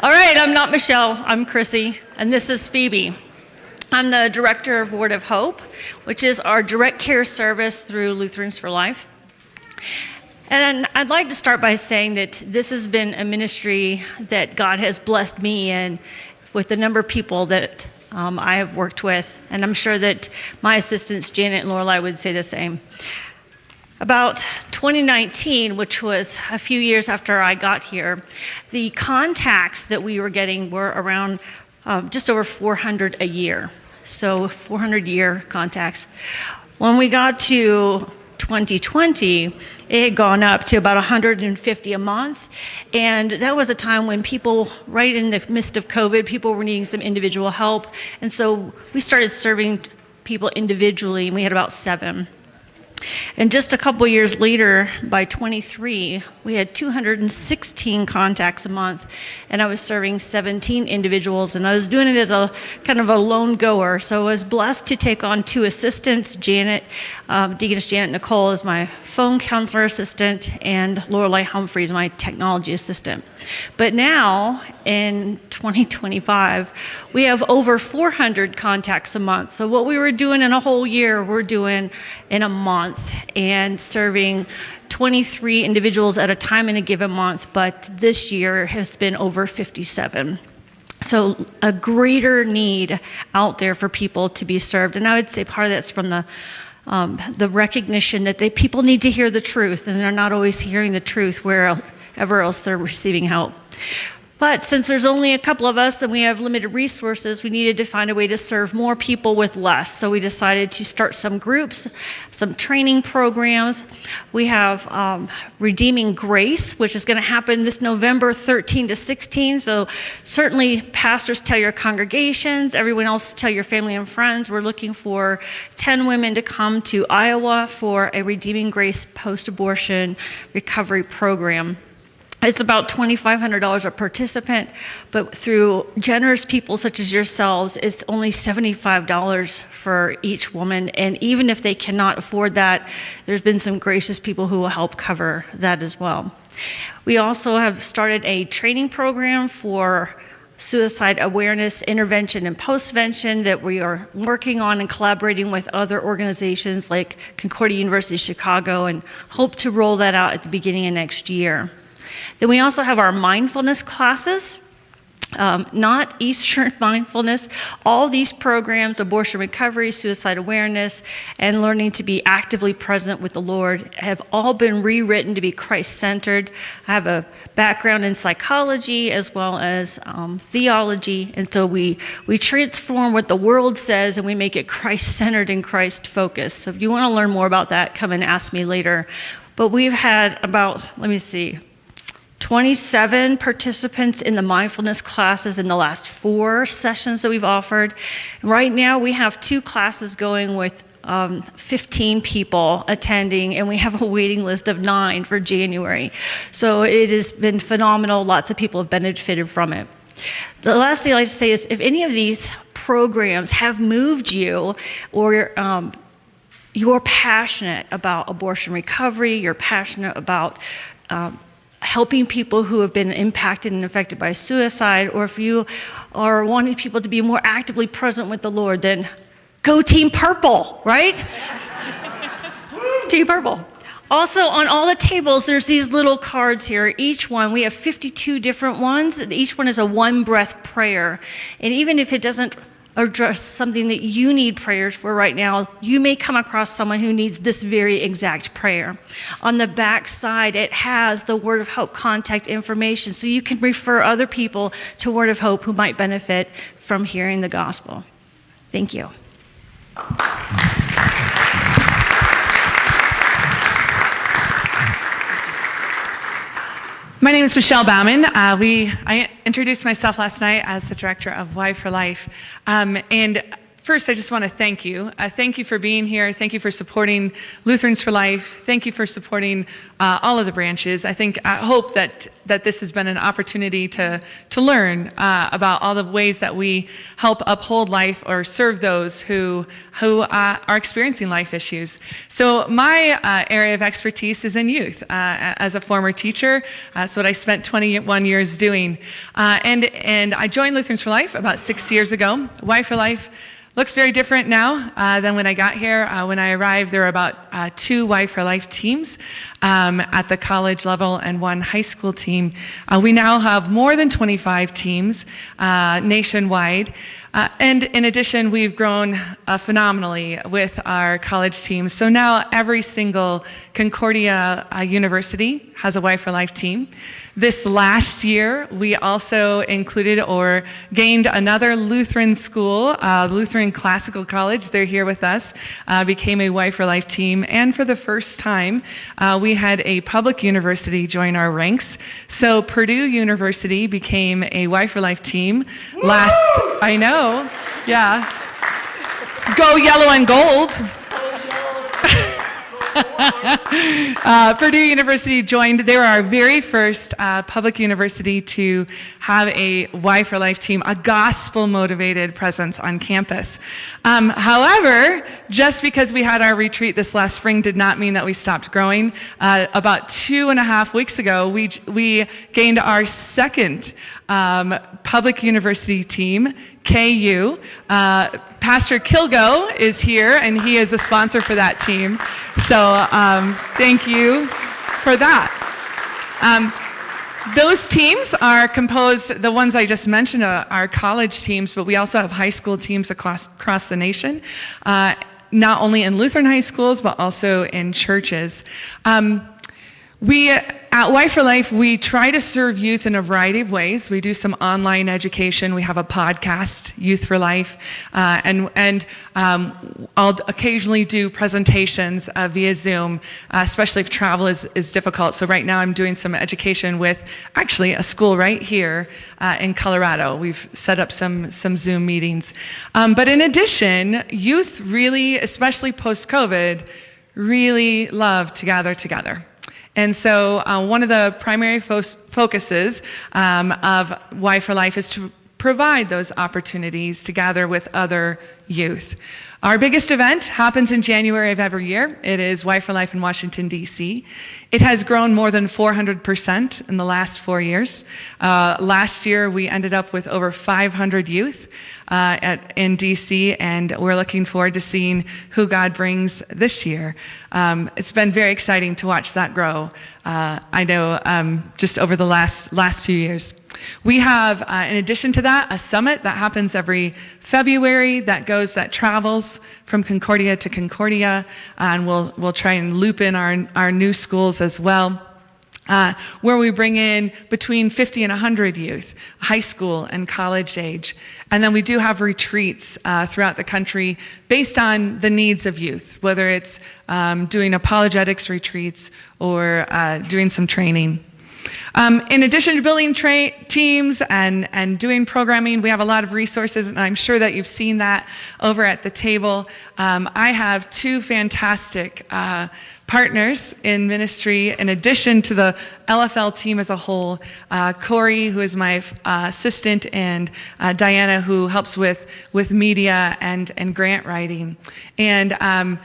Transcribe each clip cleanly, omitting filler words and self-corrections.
All right, I'm not Michelle, I'm Chrissy, and this is Phoebe. I'm the director of Word of Hope, which is our direct care service through Lutherans for Life. And I'd like to start by saying that this has been a ministry that God has blessed me in with the number of people that I have worked with, and I'm sure that my assistants, Janet and Lorelei, would say the same. About 2019, which was a few years after I got here, the contacts that we were getting were around just over 400 a year. So 400-year contacts. When we got to 2020, it had gone up to about 150 a month. And that was a time when people, right in the midst of COVID, people were needing some individual help. And so we started serving people individually, and we had about 7. And just a couple years later, by 23, we had 216 contacts a month, and I was serving 17 individuals, and I was doing it as a kind of a lone goer. So I was blessed to take on 2 assistants, Deaconess Janet Nicole is my phone counselor assistant, and Lorelei Humphrey is my technology assistant. But now, in 2025, we have over 400 contacts a month. So what we were doing in a whole year, we're doing in a month, and serving 23 individuals at a time in a given month, but this year has been over 57. So a greater need out there for people to be served. And I would say part of that's from the recognition that people need to hear the truth, and they're not always hearing the truth wherever else they're receiving help. But since there's only a couple of us and we have limited resources, we needed to find a way to serve more people with less. So we decided to start some groups, some training programs. We have Redeeming Grace, which is going to happen this November 13 to 16. So certainly pastors, tell your congregations, everyone else tell your family and friends. We're looking for 10 women to come to Iowa for a Redeeming Grace post-abortion recovery program. It's about $2,500 a participant, but through generous people such as yourselves, it's only $75 for each woman. And even if they cannot afford that, there's been some gracious people who will help cover that as well. We also have started a training program for suicide awareness, intervention, and postvention that we are working on and collaborating with other organizations like Concordia University Chicago, and hope to roll that out at the beginning of next year. Then we also have our mindfulness classes, not Eastern mindfulness. All these programs, abortion recovery, suicide awareness, and learning to be actively present with the Lord, have all been rewritten to be Christ-centered. I have a background in psychology as well as theology, and so we transform what the world says and we make it Christ-centered and Christ-focused. So if you want to learn more about that, come and ask me later. But we've had about, 27 participants in the mindfulness classes in the last 4 sessions that we've offered. Right now we have 2 classes going with 15 people attending, and we have a waiting list of 9 for January. So it has been phenomenal. Lots of people have benefited from it. The last thing I'd like to say is, if any of these programs have moved you, or you're passionate about abortion recovery, you're passionate about helping people who have been impacted and affected by suicide, or if you are wanting people to be more actively present with the Lord, then go Team Purple, right? Team Purple. Also, on all the tables, there's these little cards here. Each one, we have 52 different ones. Each one is a one-breath prayer. And even if it doesn't address something that you need prayers for right now, you may come across someone who needs this very exact prayer. On the back side, it has the Word of Hope contact information, so you can refer other people to Word of Hope who might benefit from hearing the gospel. Thank you. My name is Michele Bauman. I introduced myself last night as the director of Y for Life. And First, I just want to thank you. Thank you for being here. Thank you for supporting Lutherans for Life. Thank you for supporting all of the branches. I hope that this has been an opportunity to learn about all the ways that we help uphold life or serve those who are experiencing life issues. So my area of expertise is in youth. As a former teacher, that's what I spent 21 years doing. And I joined Lutherans for Life about 6 years ago. Y for Life looks very different now than when I got here. When I arrived, there were about 2 Y for Life teams at the college level and 1 high school team. We now have more than 25 teams nationwide. And in addition, we've grown phenomenally with our college teams. So now every single Concordia University has a Y for Life team. This last year, we also included or gained another Lutheran school, Lutheran Classical College. They're here with us, became a Y for Life team. And for the first time, we had a public university join our ranks. So Purdue University became a Y for Life team I know, yeah. Go yellow and gold. Purdue University joined. They were our very first public university to have a Y for Life team, a gospel-motivated presence on campus. However, just because we had our retreat this last spring did not mean that we stopped growing. About 2.5 weeks ago, we gained our second public university team, KU. Pastor Kilgo is here, and he is a sponsor for that team. So thank you for that. Those teams are composed, the ones I just mentioned are college teams, but we also have high school teams across the nation, not only in Lutheran high schools, but also in churches. At Y for Life, we try to serve youth in a variety of ways. We do some online education. We have a podcast, Youth for Life, and I'll occasionally do presentations via Zoom, especially if travel is difficult. So right now I'm doing some education with actually a school right here in Colorado. We've set up some Zoom meetings. But in addition, youth really, especially post-COVID, really love to gather together. And so one of the primary focuses of Y for Life is to provide those opportunities to gather with other youth. Our biggest event happens in January of every year. It is Y for Life in Washington, D.C. It has grown more than 400% in the last 4 years. Last year, we ended up with over 500 youth in D.C., and we're looking forward to seeing who God brings this year. It's been very exciting to watch that grow, I know, just over the last few years. We have, in addition to that, a summit that happens every February that travels from Concordia to Concordia, and we'll try and loop in our new schools as well. Where we bring in between 50 and 100 youth, high school and college age. And then we do have retreats throughout the country based on the needs of youth, whether it's doing apologetics retreats or doing some training. In addition to building teams and doing programming, we have a lot of resources, and I'm sure that you've seen that over at the table. I have 2 fantastic partners in ministry, in addition to the LFL team as a whole. Corey, who is my assistant, and Diana, who helps with media and grant writing. And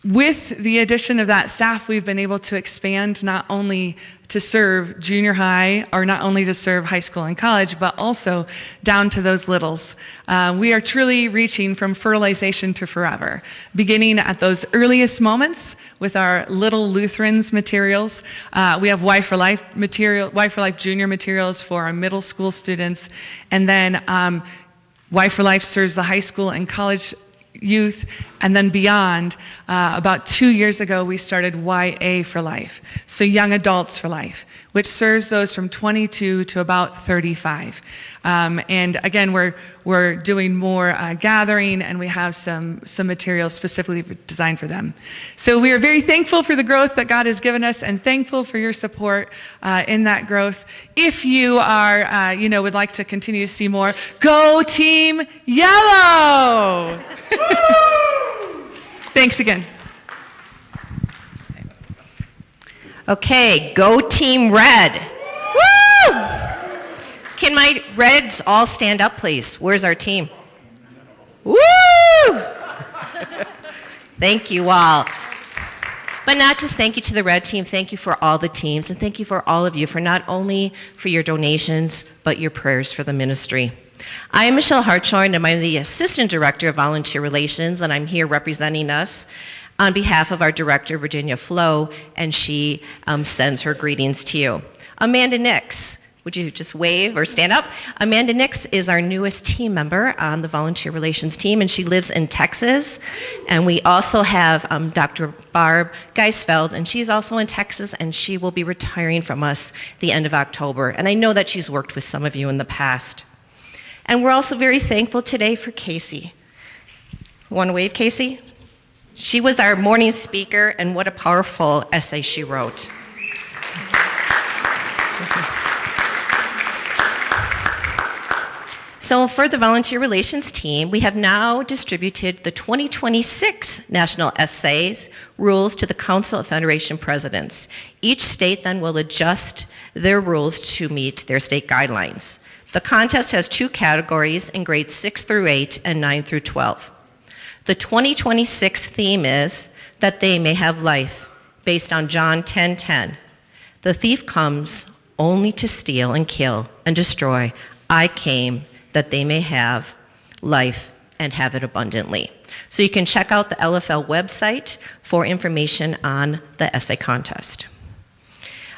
with the addition of that staff, we've been able to expand not only to serve junior high, or not only to serve high school and college, but also down to those littles. We are truly reaching from fertilization to forever, beginning at those earliest moments with our Little Lutherans materials. We have Y for Life junior materials for our middle school students, and then Y for Life serves the high school and college youth, and then beyond. About 2 years ago, we started YA for Life, so Young Adults for Life. which serves those from 22 to about 35. And again, we're doing more gathering, and we have some materials specifically designed for them. So we are very thankful for the growth that God has given us, and thankful for your support in that growth. If you are, would like to continue to see more, go Team Yellow! Thanks again. Okay, go Team Red. Woo! Can my Reds all stand up, please? Where's our team? Woo! Thank you all. But not just thank you to the Red team, thank you for all the teams, and thank you for all of you for not only for your donations, but your prayers for the ministry. I am Michele Hartshorn, and I'm the Assistant Director of Volunteer Relations, and I'm here representing us on behalf of our Director, Virginia Flo, and she sends her greetings to you. Amanda Nix, would you just wave or stand up? Amanda Nix is our newest team member on the Volunteer Relations team, and she lives in Texas. And we also have Dr. Barb Geisfeld, and she's also in Texas, and she will be retiring from us the end of October. And I know that she's worked with some of you in the past. And we're also very thankful today for Casey. Want to wave, Casey? She was our morning speaker, and what a powerful essay she wrote. So for the Volunteer Relations team, we have now distributed the 2026 National Essays rules to the Council of Federation Presidents. Each state then will adjust their rules to meet their state guidelines. The contest has 2 categories in grades 6 through 8 and 9 through 12. The 2026 theme is that they may have life, based on John 10:10. The thief comes only to steal and kill and destroy. I came that they may have life and have it abundantly. So you can check out the LFL website for information on the essay contest.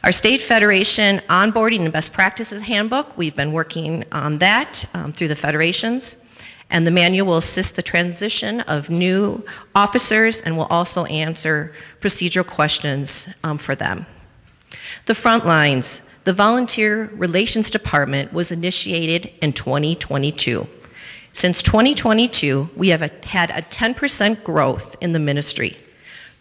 Our State Federation Onboarding and Best Practices Handbook, we've been working on that through the federations. And the manual will assist the transition of new officers and will also answer procedural questions for them. The front lines, the Volunteer Relations Department was initiated in 2022. Since 2022, we have had a 10% growth in the ministry.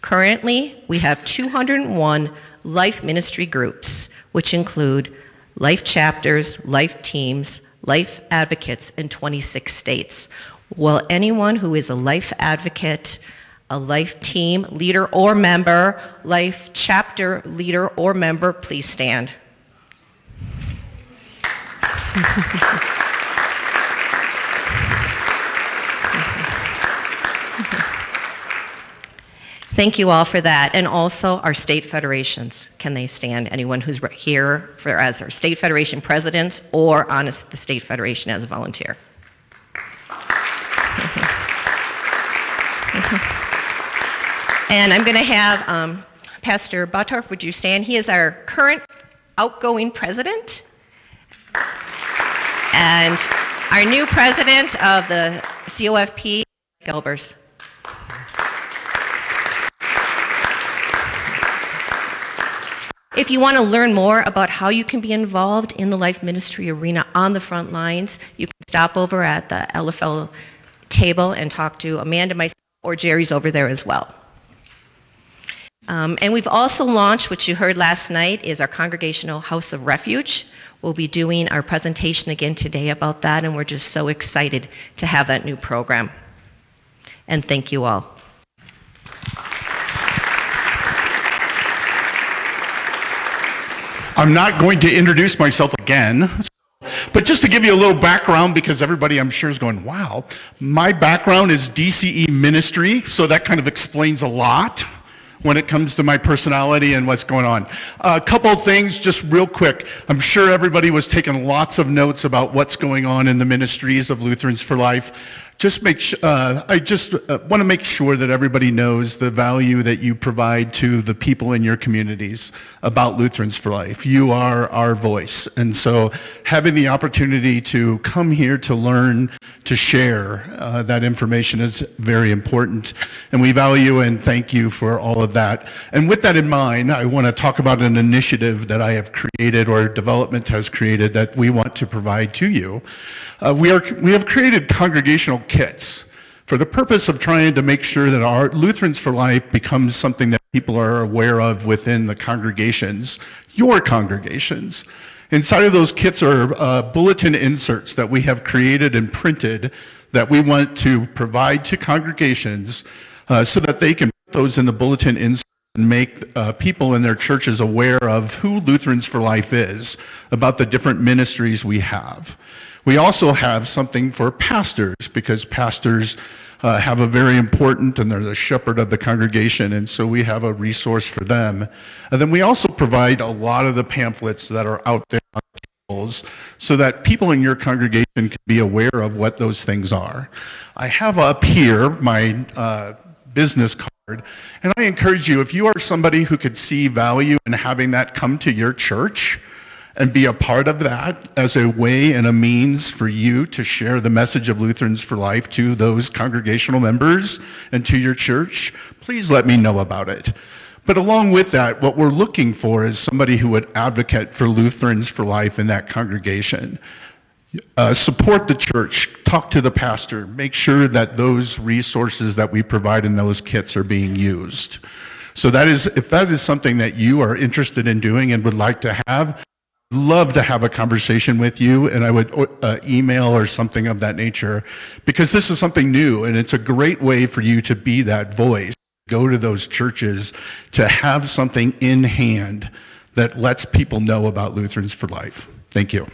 Currently, we have 201 life ministry groups, which include life chapters, life teams, life advocates in 26 states. Will anyone who is a life advocate, a life team leader or member, life chapter leader or member, please stand. Thank you all for that. And also our state federations. Can they stand? Anyone who's here as our state federation presidents or on the state federation as a volunteer. And I'm going to have Pastor Buttorf, would you stand? He is our current outgoing president. And our new president of the COFP, Gelbers. If you want to learn more about how you can be involved in the life ministry arena on the front lines, you can stop over at the LFL table and talk to Amanda, myself, or Jerry's over there as well. And we've also launched, which you heard last night, is our Congregational House of Refuge. We'll be doing our presentation again today about that, and we're just so excited to have that new program. And thank you all. I'm not going to introduce myself again, but just to give you a little background, because everybody I'm sure is going, wow, my background is DCE ministry, so that kind of explains a lot when it comes to my personality and what's going on. A couple of things just real quick. I'm sure everybody was taking lots of notes about what's going on in the ministries of Lutherans for Life. I just want to make sure that everybody knows the value that you provide to the people in your communities about Lutherans for Life. You are our voice. And so having the opportunity to come here to learn, to share that information is very important. And we value and thank you for all of that. And with that in mind, I want to talk about an initiative that I have created or development has created that we want to provide to you. We have created congregational kits for the purpose of trying to make sure that our Lutherans for Life becomes something that people are aware of within the congregations, your congregations. Inside of those kits are bulletin inserts that we have created and printed that we want to provide to congregations so that they can put those in the bulletin inserts and make people in their churches aware of who Lutherans for Life is, about the different ministries we have. We also have something for pastors, because pastors have a very important, and they're the shepherd of the congregation, and so we have a resource for them. And then we also provide a lot of the pamphlets that are out there on tables so that people in your congregation can be aware of what those things are. I have up here my business card, and I encourage you, if you are somebody who could see value in having that come to your church and be a part of that as a way and a means for you to share the message of Lutherans for Life to those congregational members and to your church, please let me know about it. But along with that, what we're looking for is somebody who would advocate for Lutherans for Life in that congregation. Support the church, talk to the pastor, make sure that those resources that we provide in those kits are being used. So that is, if that is something that you are interested in doing and would like to have, love to have a conversation with you, and I would email or something of that nature, because this is something new, and it's a great way for you to be that voice, go to those churches, to have something in hand that lets people know about Lutherans for Life. Thank you.